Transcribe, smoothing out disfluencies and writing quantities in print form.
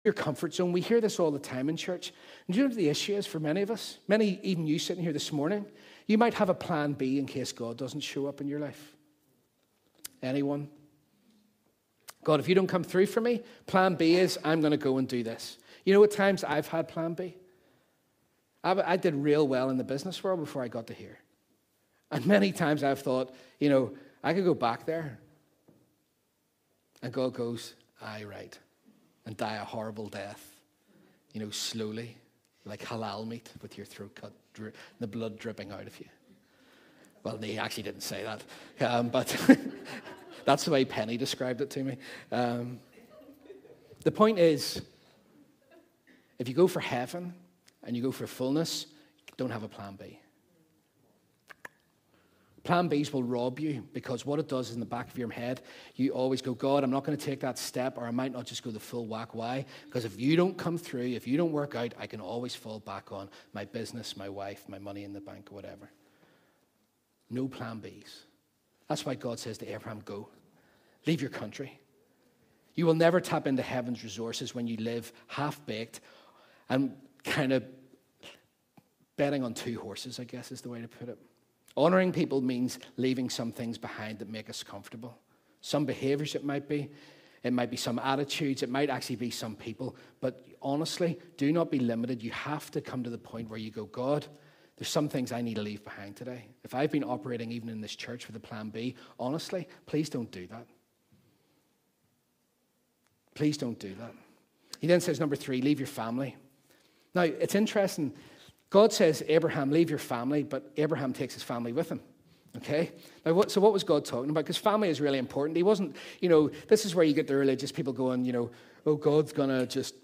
your comfort zone. We hear this all the time in church. And do you know what the issue is for many of us? Many, even you sitting here this morning, you might have a plan B in case God doesn't show up in your life. Anyone? God, if you don't come through for me, plan B is I'm going to go and do this. You know, at times I've had plan B. I did real well in the business world before I got to here. And many times I've thought, you know, I could go back there. And God goes, aye, right. And die a horrible death, you know, slowly, like halal meat with your throat cut, the blood dripping out of you. Well, he actually didn't say that, but that's the way Penny described it to me. The point is, if you go for heaven and you go for fullness, don't have a plan B. Plan Bs will rob you, because what it does is in the back of your head, you always go, God, I'm not going to take that step, or I might not just go the full whack. Why? Because if you don't come through, if you don't work out, I can always fall back on my business, my wife, my money in the bank, or whatever. No plan Bs. That's why God says to Abraham, go. Leave your country. You will never tap into heaven's resources when you live half-baked and kind of betting on two horses, I guess is the way to put it. Honoring people means leaving some things behind that make us comfortable. Some behaviors it might be some attitudes, it might actually be some people. But honestly, do not be limited. You have to come to the point where you go, God, there's some things I need to leave behind today. If I've been operating even in this church with a plan B, honestly, please don't do that. Please don't do that. He then says, number 3, leave your family. Now, it's interesting. God says, Abraham, leave your family, but Abraham takes his family with him. Okay? Now, what was God talking about? Because family is really important. He wasn't, this is where you get the religious people going, oh, God's going to just